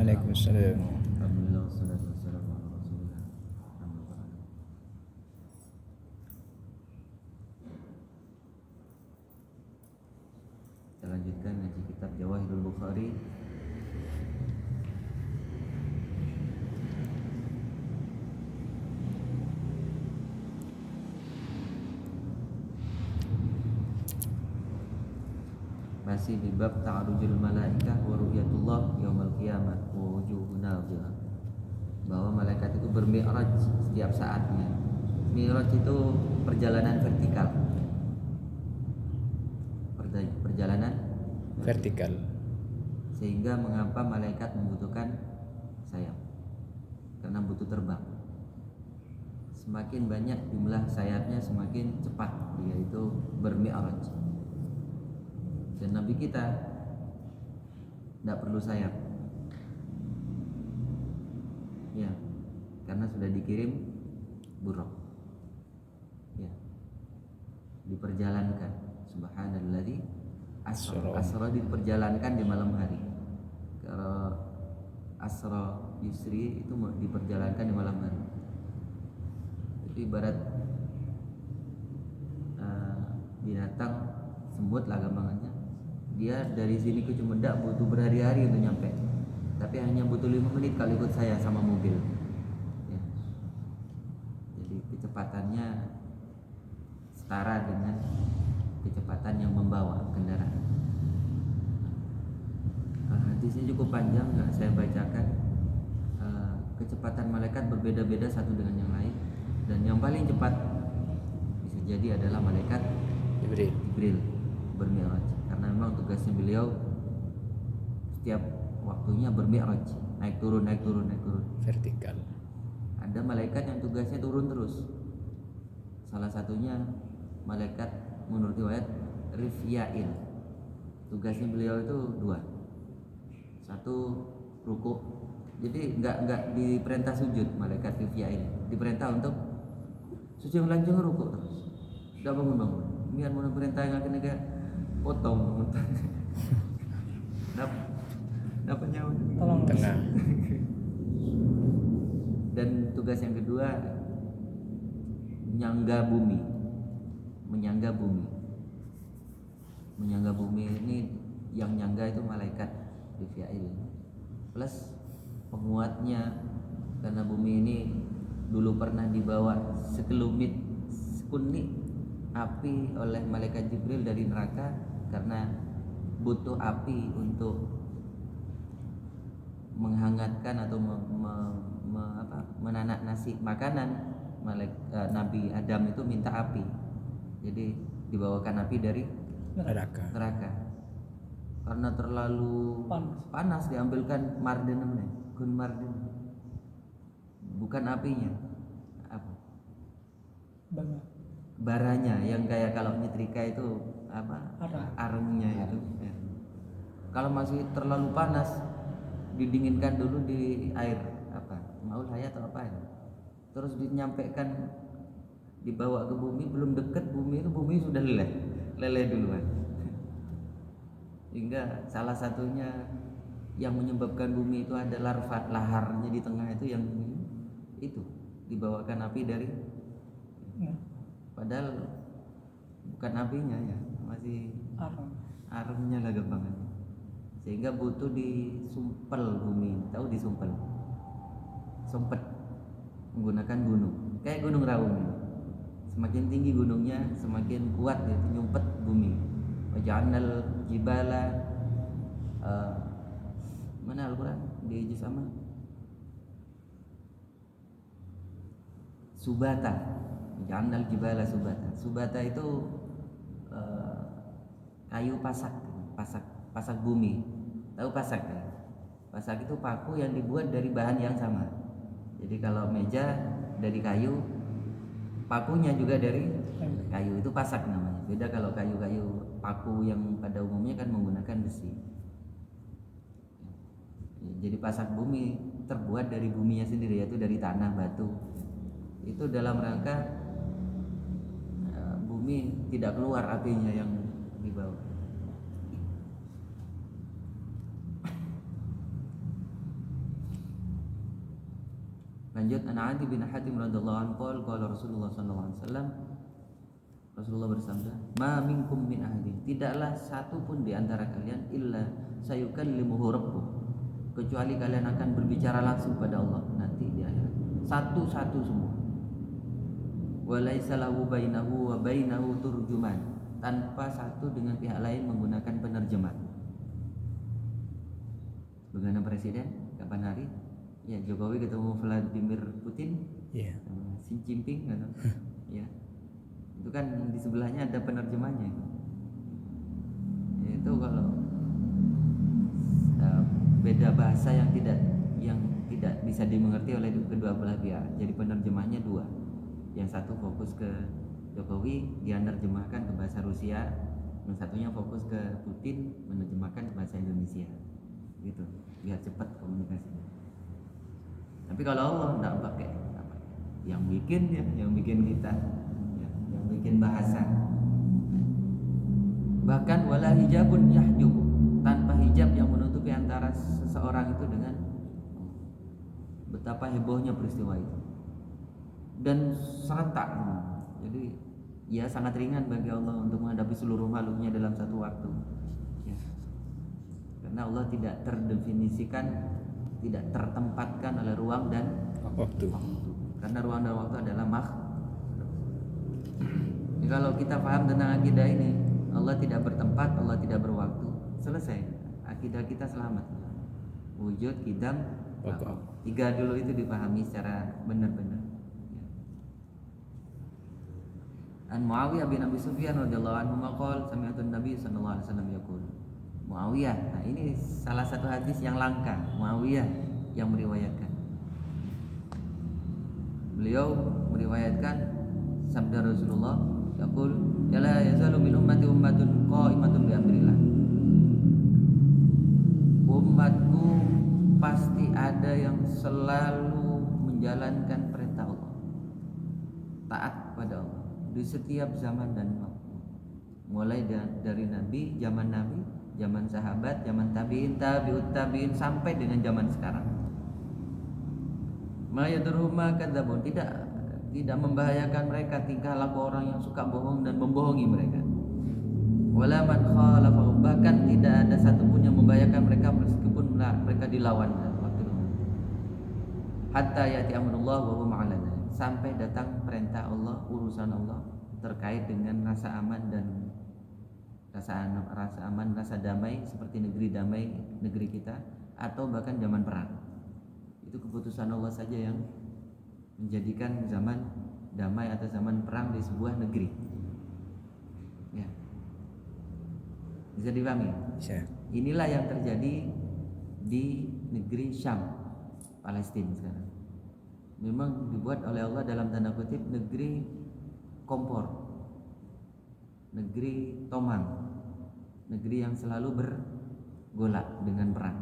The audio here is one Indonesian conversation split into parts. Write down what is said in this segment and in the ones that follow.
Waalaikumsalam. Alhamdulillah wassalatu wassalamu ala Rasulillah. Amma ba'd. Kita lanjutkan ngaji kitab Jawahirul Bukhari. Masih di bab ta'arujul malaikah wa ru'yatullah yaumal qiyamah wa wujuhun nadhirah. Bahwa malaikat itu bermi'raj setiap saatnya. Mi'raj itu perjalanan vertikal. Perjalanan Vertikal. Sehingga mengapa malaikat membutuhkan sayap? Karena butuh terbang. Semakin banyak jumlah sayapnya semakin cepat dia itu bermi'raj. Dan Nabi kita tidak perlu sayap, ya, karena sudah dikirim buraq, ya, diperjalankan. Subhanalladzi asra diperjalankan di malam hari. Kalau asra yusri itu diperjalankan di malam hari. Itu ibarat binatang semut lah gampangannya. Dia dari sini ke Cimendak butuh berhari-hari untuk nyampe, tapi hanya butuh 5 menit kalau ikut saya sama mobil, ya. Jadi kecepatannya setara dengan kecepatan yang membawa kendaraan. Hadisnya cukup panjang, nggak saya bacakan. Kecepatan malaikat berbeda-beda satu dengan yang lain, dan yang paling cepat bisa jadi adalah malaikat Jibril bermi'raj, karena memang tugasnya beliau setiap waktunya bermi'raj, naik turun Vertikal. Ada malaikat yang tugasnya turun terus. Salah satunya malaikat menurut riwayat Rifya'il. Tugasnya beliau itu 2. Satu ruku. Jadi enggak diperintah sujud malaikat Rifya'il. Diperintah untuk sujud langsung ruku terus. Enggak bangun-bangun. Biar mau perintah yang akan agak potong. Dapat nyawa Tolong Tengah. Dan tugas yang kedua menyangga bumi. Menyangga bumi ini yang nyangga itu malaikat Rifya'il. Plus penguatnya, karena bumi ini dulu pernah dibawa sekunit api oleh malaikat Jibril dari neraka, karena butuh api untuk menghangatkan atau menanak nasi makanan. Nabi Adam itu minta api, jadi dibawakan api dari Neraka. Karena terlalu panas diambilkan marden namanya, gun marden, bukan apinya, apa? Baranya yang kayak kalau nyetrika itu apa? Arengnya itu. Ya. Kalau masih terlalu panas, didinginkan dulu di air apa? Maul hayat atau apa ya? Terus dinyampaikan, dibawa ke bumi, belum dekat bumi itu bumi sudah leleh duluan. Hingga salah satunya yang menyebabkan bumi itu ada larva laharnya di tengah itu, yang itu dibawakan api dari, padahal bukan apinya ya, masih aremnya lah gampangan. Sehingga butuh disumpel bumi, tahu disumpel, sumpet menggunakan gunung, kayak Gunung Raung. Semakin tinggi gunungnya semakin kuat dia nyumpet bumi. Waja'alnal jibala mana Al-Quran di juz sama subata. Waja'alnal jibala subata. Subata itu kayu pasak bumi. Tahu pasak kan? Pasak itu paku yang dibuat dari bahan yang sama. Jadi kalau meja dari kayu, pakunya juga dari kayu, itu pasak namanya. Beda kalau kayu-kayu paku yang pada umumnya kan menggunakan besi. Jadi pasak bumi terbuat dari buminya sendiri, yaitu dari tanah, batu. Itu dalam rangka bumi tidak keluar apinya yang dibawa. Lanjut, an Adi bin Hatim radhiyallahu anhu qala Rasulullah sallallahu alaihi wasallam, Rasulullah bersabda, "Ma minkum min ahadin," tidaklah satu pun di antara kalian illa sayukallimuhu rabbuh, kecuali kalian akan berbicara langsung pada Allah nanti di akhirat. Satu-satu semua. Wa laisa lahu bainahu wa bainahu turjuman, tanpa satu dengan pihak lain menggunakan penerjemah. Bagaimana presiden kapan hari? Ya, Jokowi ketemu Vladimir Putin, Iya. Xi Jinping kan? Ya. Itu kan di sebelahnya ada penerjemahnya. Itu kalau beda bahasa yang tidak bisa dimengerti oleh kedua belah pihak. Jadi penerjemahnya dua. Yang satu fokus ke Jokowi, dia menerjemahkan ke bahasa Rusia. Yang satunya fokus ke Putin, menerjemahkan ke bahasa Indonesia. Gitu, biar cepat komunikasinya. Tapi kalau Allah tidak pakai, yang bikin ya, yang bikin kita, ya, yang bikin bahasa. Bahkan wala hijabun yahjub, tanpa hijab yang menutupi antara seseorang itu dengan betapa hebohnya peristiwa itu. Dan serentak. Jadi ya sangat ringan bagi Allah untuk menghadapi seluruh makhluknya dalam satu waktu. Ya. Karena Allah tidak terdefinisikan, tidak tertempatkan oleh ruang dan Waktu. Karena ruang dan waktu adalah makhluk. Jadi kalau kita paham tentang akidah ini, Allah tidak bertempat, Allah tidak berwaktu, selesai. Akidah kita selamat. Wujud, qidam, Pokok. tiga dulu itu dipahami secara benar-benar. An Muawiyah bin Abi Sufyan radhiyallahu anhu maqal sami'tu Nabi sallallahu alaihi wasallam yaqul. Muawiyah. Nah, ini salah satu hadis yang langka. Muawiyah yang meriwayatkan. Beliau meriwayatkan sabda Rasulullah yaqul, "Ya la yazalu min ummati ummatun qa'imatun bi amrillah." Umatku pasti ada yang selalu menjalankan perintah Allah, taat kepada Allah di setiap zaman dan waktu, mulai dari Nabi, zaman sahabat, zaman tabi'in, tabi'ut tabi'in, sampai dengan zaman sekarang. Ma yadurru ma kadzabun, tidak membahayakan mereka tingkah laku orang yang suka bohong dan membohongi mereka. Wala man khalafahum, bahkan tidak ada satupun yang membahayakan mereka meskipun mereka dilawan waktu itu. Hatta ya'ti amrullah wa hum 'ala dzalik, sampai datang perintah Allah, urusan Allah terkait dengan rasa aman dan rasa damai seperti negeri damai negeri kita, atau bahkan zaman perang. Itu keputusan Allah saja yang menjadikan zaman damai atau zaman perang di sebuah negeri. Ya. Bisa dipahami? Bisa. Inilah yang terjadi di negeri Syam, Palestina sekarang. Memang dibuat oleh Allah dalam tanda kutip negeri kompor, negeri tomang, negeri yang selalu bergolak dengan perang.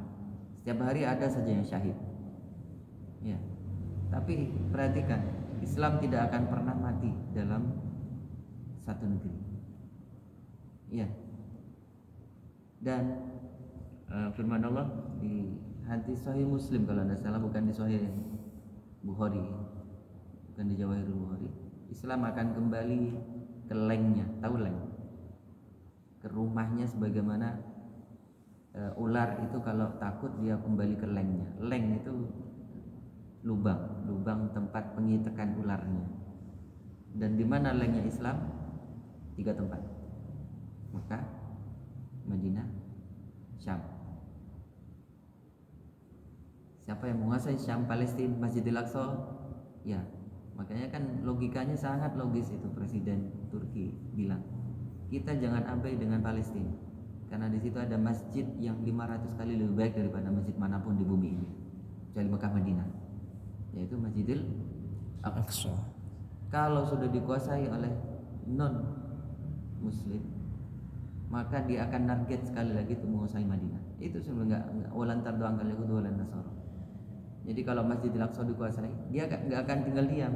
Setiap hari ada saja yang syahid. Ya. Tapi perhatikan, Islam tidak akan pernah mati dalam satu negeri. Ya. Dan firman Allah di hadis Sahih Muslim kalau tidak salah, bukan di Sahih Bukhari, bukan di Jawahirul Bukhari. Islam akan kembali ke lengnya, tahu leng? Ke rumahnya, sebagaimana ular itu kalau takut dia kembali ke lengnya. Leng itu lubang tempat pengitekan ularnya. Dan di mana lengnya Islam? 3 tempat: Mekah, Madinah, Syam. Siapa yang menguasai Syam, Palestina, Masjidil Aqsa? Ya, makanya kan logikanya sangat logis itu. Presiden Turki bilang, kita jangan abai dengan Palestina, karena di situ ada masjid yang 500 kali lebih baik daripada masjid manapun di bumi ini, kecuali Mekah, Madinah, yaitu Masjidil Aqsa. Kalau sudah dikuasai oleh non Muslim, maka dia akan target sekali lagi untuk menguasai Madinah. Itu sebenarnya enggak walan tardoang kali itu walan nasara. Jadi kalau Masjidil Aqsa dikuasai, dia enggak akan tinggal diam.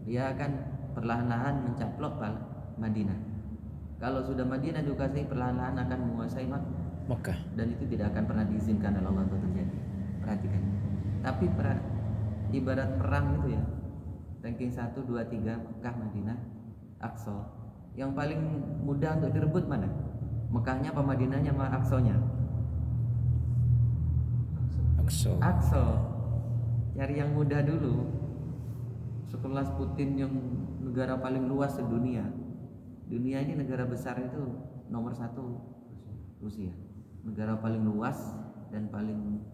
Dia akan perlahan-lahan mencaplok Madinah. Kalau sudah Madinah dikuasai, perlahan-lahan akan menguasai Mekah. Dan itu tidak akan pernah diizinkan oleh Allah untuk terjadi. Perhatikan. Tapi ibarat perang itu ya. Ranking 1, 2, 3 Mekah, Madinah, Aqsa. Yang paling mudah untuk direbut mana? Mekahnya apa Madinahnya sama Aqsanya? Aqsa. Aqsa. Cari yang mudah dulu. Sekelas Putin yang negara paling luas sedunia. Dunia ini negara besar itu nomor 1 Rusia. Negara paling luas dan paling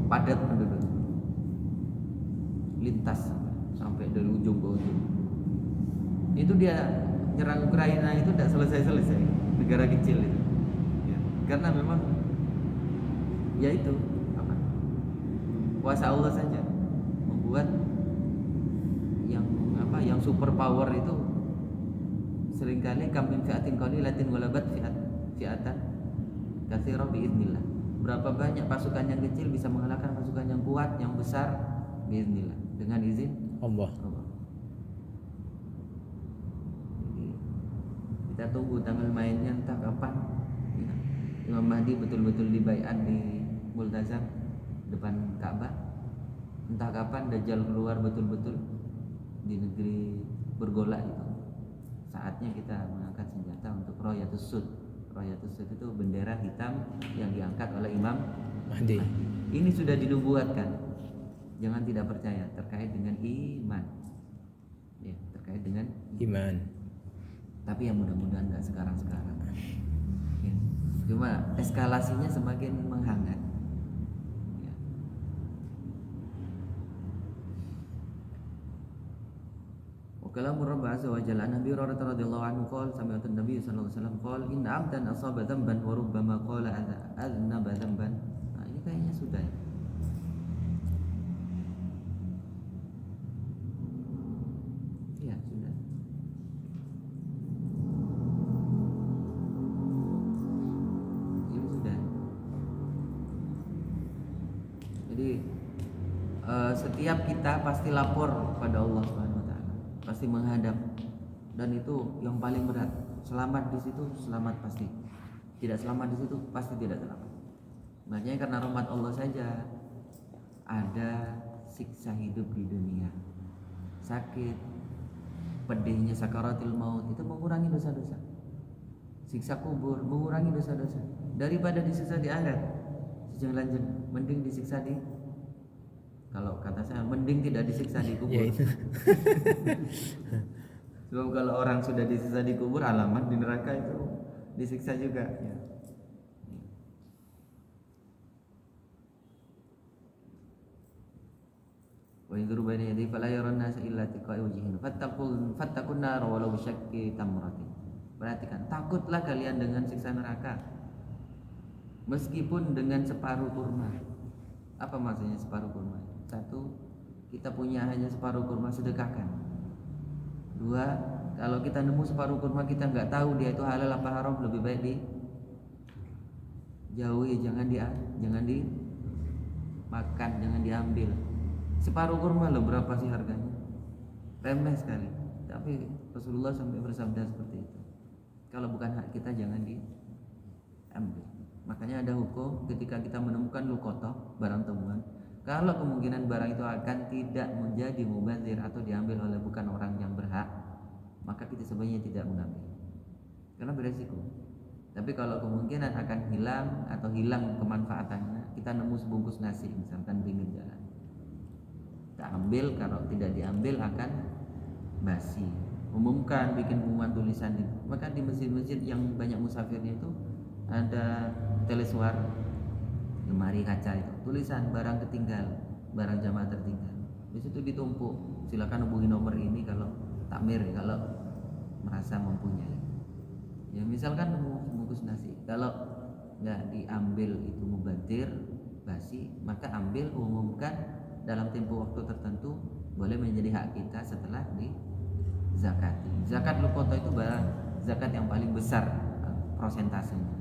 padat penduduk. Lintas sampai dari ujung ke ujung. Itu dia nyerang Ukraina itu tidak selesai-selesai. Negara kecil itu. Ya. Karena memang ya itu kuasa Allah saja membuat yang super power itu seringkali kam min fi'atin qalilatin ghalabat fi'atan katsirah biidznillah. Berapa banyak pasukan yang kecil bisa mengalahkan pasukan yang kuat, yang besar biidznillah, dengan izin Allah. Jadi, kita tunggu tanggal mainnya entah kapan. Ya. Imam Mahdi betul-betul dibaiat di Multazam depan Ka'bah. Entah kapan Dajjal keluar betul-betul di negeri bergolak itu. Saatnya kita mengangkat senjata untuk Royatus Sud. Royatus Sud itu bendera hitam yang diangkat oleh Imam Mahdi. Ini sudah dinubuatkan. Jangan tidak percaya terkait dengan iman. Ya, terkait dengan Iman. Tapi yang mudah-mudahan nggak sekarang-sekarang. Ya. Cuma eskalasinya semakin menghangat. Ya. Kalam Rabb azza wa jalla Nabi radhiyallahu anhu qala sami'tu Nabi sallallahu alaihi wasallam qala inna 'abdan asaba dhanban wa rubbama qala adznaba dhanban. Nah, ini kayaknya sudah ya. Iya, sudah. Ini sudah. Jadi setiap kita pasti lapor pada Allah Subhanahu wa taala. Pasti menghadap, dan itu yang paling berat. Selamat di situ, selamat pasti. Tidak selamat di situ, pasti tidak selamat. Makanya karena rahmat Allah saja ada siksa hidup di dunia. Sakit, pedihnya sakaratul maut itu mengurangi dosa-dosa. Siksa kubur mengurangi dosa-dosa. Daripada disiksa di akhirat, sejalan mending disiksa di, kalau kata saya mending tidak disiksa di kubur. Ya itu. Sebab kalau orang sudah disiksa di kubur, alamat di neraka itu disiksa juga. Ya. Wa yadhuru baina yadayhi fala yaran nas illa tiqa'i wajhihi fattaqun nar walau bisyakki tamratin. Perhatikan, takutlah kalian dengan siksa neraka meskipun dengan separuh kurma. Apa maksudnya separuh kurma? Satu, kita punya hanya separuh kurma, sedekahkan. Dua, kalau kita nemu separuh kurma kita nggak tahu dia itu halal apa haram, lebih baik dijauhi, jangan dimakan, jangan diambil. Separuh kurma loh, berapa sih harganya? Remeh sekali. Tapi Rasulullah sampai bersabda seperti itu. Kalau bukan hak kita jangan diambil. Makanya ada hukum ketika kita menemukan lukotoh, barang temuan, kalau kemungkinan barang itu akan tidak menjadi mubazir atau diambil oleh bukan orang yang berhak, maka kita sebaiknya tidak mengambil karena beresiko. Tapi kalau kemungkinan akan hilang atau hilang kemanfaatannya, kita nemu sebungkus nasi misalkan pinggir jalan, kita ambil. Kalau tidak diambil akan basi. Umumkan bikin pengumuman tulisan itu. Maka di masjid-masjid yang banyak musafirnya itu ada telesuar, lemari kaca itu, tulisan barang ketinggal, barang jamaah tertinggal. Di situ ditumpuk. Silakan hubungi nomor ini kalau takmir, kalau merasa mempunyai. Ya misalkan bungkus nasi, kalau nggak diambil itu mubazir, basi, maka ambil, umumkan dalam tempo waktu tertentu, boleh menjadi hak kita setelah di zakati. Zakat lukoto itu barang zakat yang paling besar prosentasenya.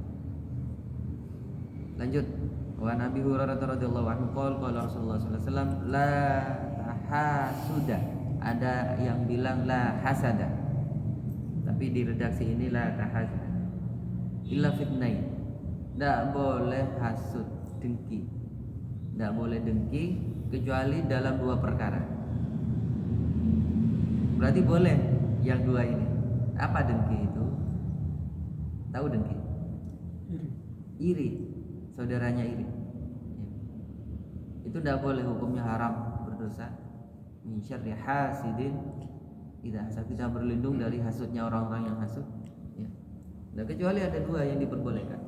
Lanjut. Wa Nabi Hurairah radhiyallahu anhu qala Rasulullah sallallahu alaihi wasallam la hasuda. Ada yang bilang la hasada. Tapi di redaksi ini la tahasud. Illa fitnain. Enggak boleh hasud, dengki. Enggak boleh dengki kecuali dalam dua perkara. Berarti boleh yang dua ini. Apa dengki itu? Tahu dengki? Iri, saudaranya iri. Ya. Itu tidak boleh, hukumnya haram, berdosa. Min syarri hasidin idza hasad, kita berlindung dari hasudnya orang-orang yang hasud. Ya. Nah, kecuali ada dua yang diperbolehkan.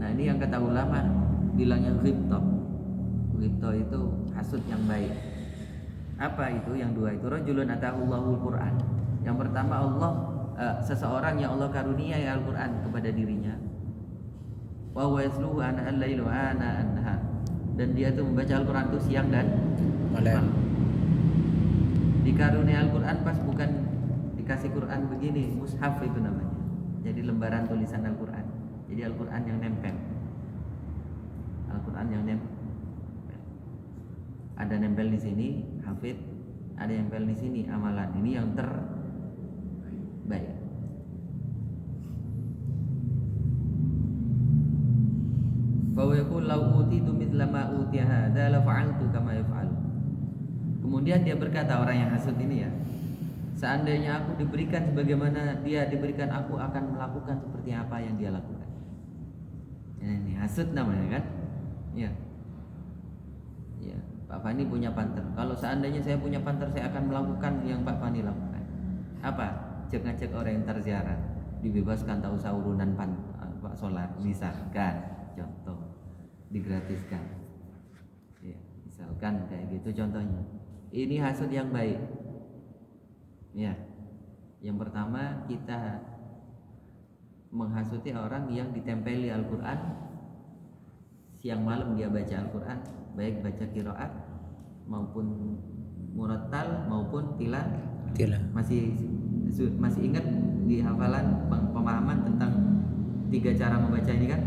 Nah, ini yang kata ulama bilangnya ghibtah. Ghibtah itu hasud yang baik. Apa itu yang dua itu? Rajulun atahullahul Quran. Yang pertama seseorang yang Allah karunia Al-Quran kepada dirinya. Wa huwa yasluhu ana al-lail wa ana an-nahar. Dan dia itu membaca Al-Quran itu siang dan malam. Dikarunia Al-Quran pas bukan dikasih Quran begini, mushaf itu namanya. Jadi lembaran tulisan Al-Quran. Jadi Al-Quran yang nempel. Al-Quran yang nempel. Ada nempel di sini hafid, ada yang nempel di sini amalan. Ini yang terbaik. Fa yaqul law utitu mithla ma utiya hadza la fa'altu kama yaf'al. Kemudian dia berkata, orang yang hasud ini ya, seandainya aku diberikan sebagaimana dia diberikan, aku akan melakukan seperti apa yang dia lakukan. Ini hasud namanya kan? Ya. Ya, Pak Fani punya panter. Kalau seandainya saya punya panter, saya akan melakukan yang Pak Fani lakukan. Apa? Ngecek orang yang terziarah, dibebaskan, tak usah urunan Pak Solar, misalkan contoh, digratiskan. Ya, misalkan kayak gitu contohnya. Ini hasud yang baik. Ya. Yang pertama, kita menghasuti orang yang ditempeli Al-Quran, siang malam dia baca Al-Quran, baik baca qiraat maupun murattal maupun tilah. Masih ingat di hafalan pemahaman tentang 3 cara membaca ini kan?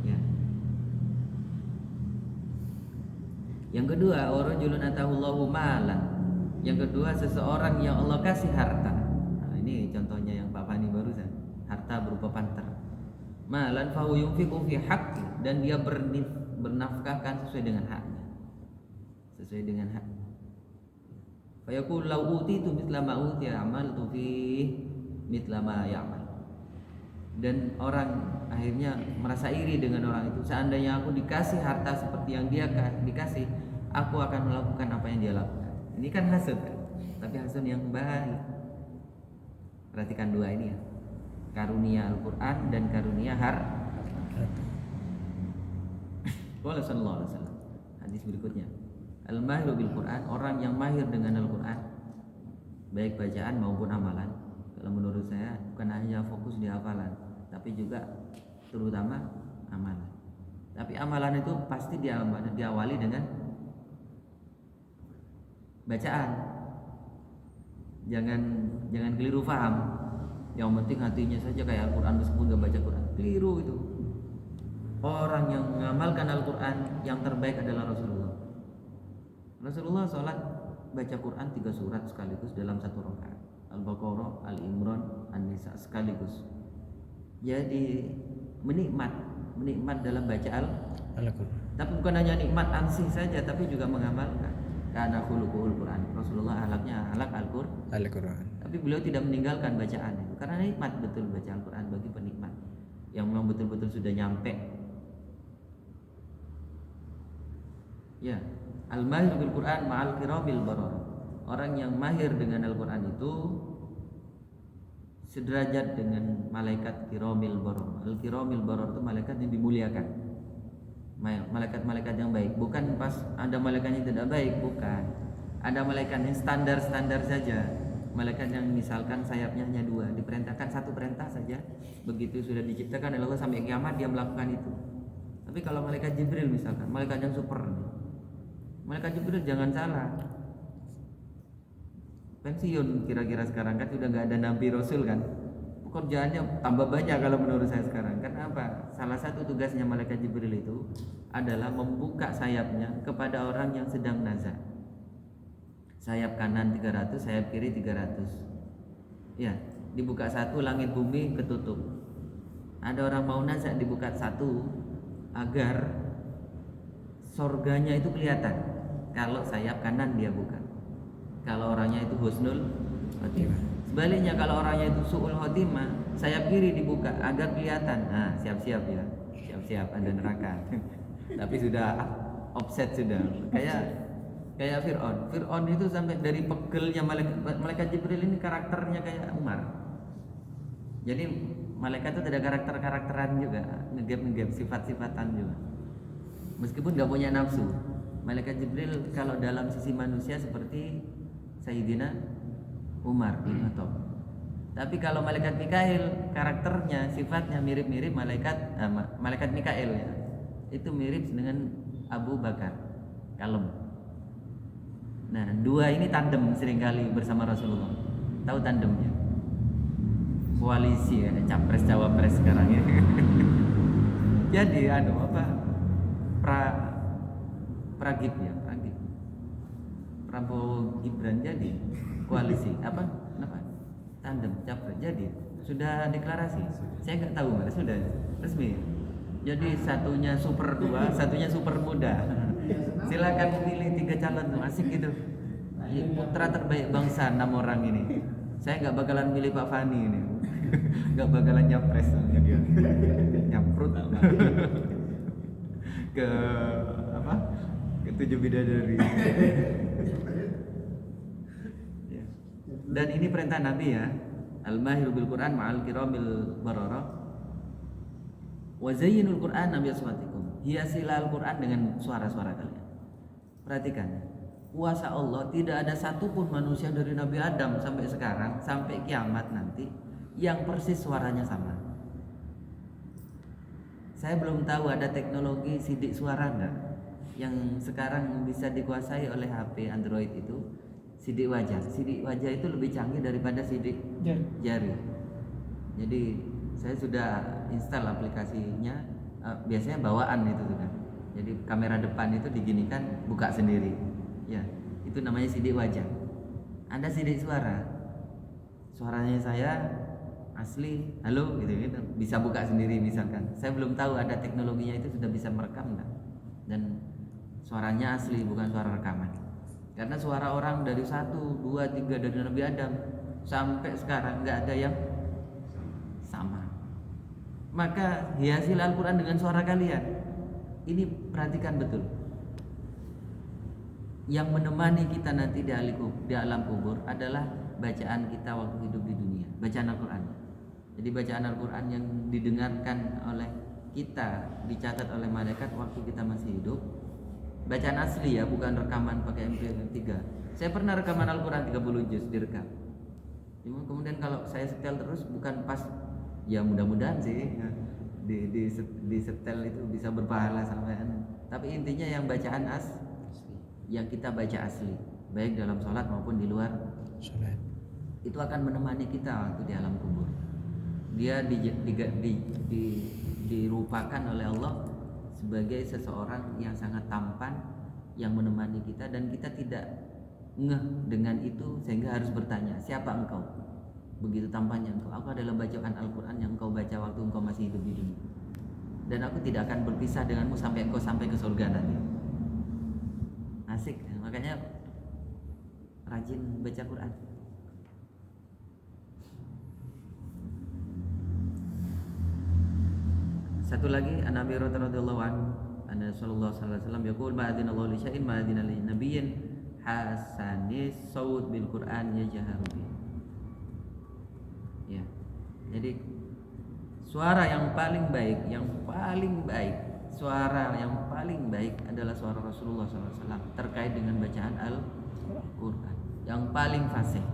Ya. Yang kedua, warajulun atahullahu malan. Yang kedua, seseorang yang Allah kasih harta. Nah, ini contohnya yang Pak Fani barusan. Harta berupa panter. Malan fahu yunfiqu fi haqqi, dan dia bernafkahkan sesuai dengan haknya. Sesuai dengan hak. Fa yaqul law utitu mithla ma utiya amaltu fi mithla ma ya'mal. Dan orang akhirnya merasa iri dengan orang itu. Seandainya aku dikasih harta seperti yang dia dikasih, aku akan melakukan apa yang dia lakukan. Ini kan hasud kan? Tapi hasud yang baik. Perhatikan dua ini ya. Karunia Al-Quran dan karunia harta. Qala sallallahu alaihi wasallam. Hadis berikutnya. Al-mahiru bil Quran, orang yang mahir dengan Al-Quran, baik bacaan maupun amalan. Kalau menurut saya bukan hanya fokus di hafalan, tapi juga terutama amalan. Tapi amalan itu pasti diawali dengan bacaan. Jangan keliru paham. Yang penting hatinya saja kayak Al-Quran meskipun gak baca Quran. Keliru itu. Orang yang mengamalkan Al-Quran yang terbaik adalah Rasulullah. Rasulullah sholat baca Quran 3 surat sekaligus dalam 1 rakaat. Al-Baqarah, Al-Imran, An-Nisa sekaligus. Jadi menikmat dalam baca Al-Quran. Tapi bukan hanya nikmat ansih saja, tapi juga mengamalkan. Karena khuluquhul Quran. Rasulullah akhlak Al-Quran. Tapi beliau tidak meninggalkan bacaan itu karena nikmat betul baca Al-Quran bagi penikmat yang memang betul-betul sudah nyampe. Ya, al-mahir bil Quran ma'al kiramil barar. Orang yang mahir dengan Al-Quran itu sederajat dengan malaikat kiramil barar. Al-kiramil barar itu malaikat yang dimuliakan. Malaikat-malaikat yang baik. Bukan pas ada malaikat yang tidak baik, bukan. Ada malaikat yang standar-standar saja. Malaikat yang misalkan sayapnya hanya 2, diperintahkan 1 perintah saja, begitu sudah diciptakan oleh Allah sampai kiamat dia melakukan itu. Tapi kalau malaikat Jibril misalkan, malaikat yang super, malaikat Jibril jangan salah, pensiun kira-kira sekarang kan sudah nggak ada nabi rasul kan, pekerjaannya tambah banyak kalau menurut saya sekarang. Karena apa? Salah satu tugasnya malaikat Jibril itu adalah membuka sayapnya kepada orang yang sedang nazar. Sayap kanan 300, sayap kiri 300. Ya, dibuka 1, langit bumi ketutup. Ada orang mau nazar, dibuka 1 agar surganya itu kelihatan. kalau sayap kanan dia buka. Kalau orangnya itu husnul khotimah. Sebaliknya kalau orangnya itu su'ul khotimah, sayap kiri dibuka agar kelihatan. Nah, siap-siap ya. Siap-siap ada neraka. Tapi sudah offset sudah. Kayak Fir'aun. Fir'aun itu sampai dari pegelnya malaikat Jibril ini karakternya kayak Umar. Jadi malaikat itu ada karakteran juga, ngegap sifat-sifatan juga. Meskipun nggak punya nafsu. Malaikat Jibril kalau dalam sisi manusia seperti Sayyidina Umar bin Khattab. Tapi kalau malaikat Mikail karakternya, sifatnya mirip-mirip malaikat Mikail ya. Itu mirip dengan Abu Bakar, kalem. Nah, dua ini tandem seringkali bersama Rasulullah. Tahu tandemnya? Koalisi ya, capres cawapres sekarang ya. Jadi Pragib ya, Prabowo Gibran jadi koalisi kenapa? Tandem capres jadi sudah deklarasi. Saya nggak tahu mas, sudah resmi. Jadi satunya super 2, satunya super muda. Silakan pilih 3 calon, asik gitu. Putra terbaik bangsa 6 orang ini. Saya nggak bakalan milih Pak Fani ini. Nggak bakalan nyapres dia. Nyaprut ke ke 7 bidadari. Ya. Dan ini perintah Nabi ya. Al-mahiru bil Quran ma'al kiramil barara. Wa zayyinul Qur'ana bi aswatikum. Hiasilah Al-Qur'an dengan suara-suara kalian. Perhatikan. Kuasa Allah tidak ada satupun manusia dari Nabi Adam sampai sekarang sampai kiamat nanti yang persis suaranya sama. Saya belum tahu ada teknologi sidik suara enggak yang sekarang bisa dikuasai oleh HP Android itu. Sidik wajah. Sidik wajah itu lebih canggih daripada sidik jari. Jadi saya sudah install aplikasinya, biasanya bawaan itu sudah. Jadi kamera depan itu diginikan buka sendiri. Ya, itu namanya sidik wajah. Anda sidik suara. Suaranya saya asli, halo gitu, bisa buka sendiri misalkan. Saya belum tahu ada teknologinya itu sudah bisa merekam enggak. Dan suaranya asli bukan suara rekaman. Karena suara orang dari 1, 2, 3 dari Nabi Adam sampai sekarang enggak ada yang sama. Maka hiasilah Al-Quran dengan suara kalian. Ini perhatikan betul. Yang menemani kita nanti di alam kubur adalah bacaan kita waktu hidup di dunia. Bacaan Al-Quran. Jadi bacaan Al-Quran yang didengarkan oleh kita, dicatat oleh malaikat waktu kita masih hidup. Bacaan asli ya, bukan rekaman pakai MP3. Saya pernah rekaman Al-Quran 30 juz direkam. Cuma kemudian kalau saya setel terus bukan pas. Ya mudah-mudahan sih di setel itu bisa berpahala sampean. Tapi intinya yang bacaan yang kita baca asli, baik dalam sholat maupun di luar sholat, itu akan menemani kita waktu di alam kubur. Dia dirupakan oleh Allah sebagai seseorang yang sangat tampan, yang menemani kita, dan kita tidak ngeh dengan itu sehingga harus bertanya, siapa engkau? Begitu tampannya engkau. Aku adalah bacaan Al-Quran yang engkau baca waktu engkau masih hidup di dunia. Dan aku tidak akan berpisah denganmu sampai engkau sampai ke surga nanti. Asik ya? Makanya rajin baca Quran. Satu lagi, An Abi Hurairah radhiyallahu anhu, anna Rasulullah sallallahu alaihi wasallam yaqul ma'adina Allah li syai'in ma'adina li nabiyyin hasanis saut bil Quran yajharu bi. Ya. Jadi suara yang paling baik, suara yang paling baik adalah suara Rasulullah SAW terkait dengan bacaan Al-Quran yang paling fasih.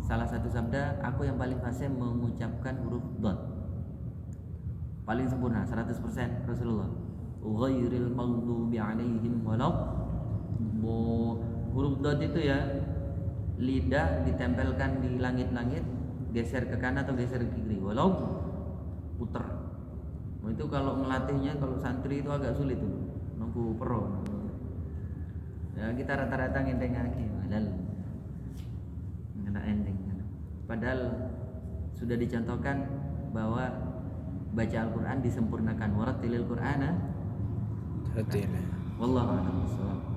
Salah satu sabda, aku yang paling fasih mengucapkan huruf dot, paling sempurna 100% Rasulullah. Ghairil maghdubi alaihim huruf dot itu ya, lidah ditempelkan di langit-langit, geser ke kanan atau geser ke kiri, walau puter. Nah, itu kalau ngelatihnya, kalau santri itu agak sulit tuh, nunggu pro. Ya kita rata-rata ngenteng lagi, padahal nggak ending. Padahal sudah dicontohkan bahwa baca Al-Quran disempurnakan. Warattilil Qur'ana Wallahu a'lam bishawab.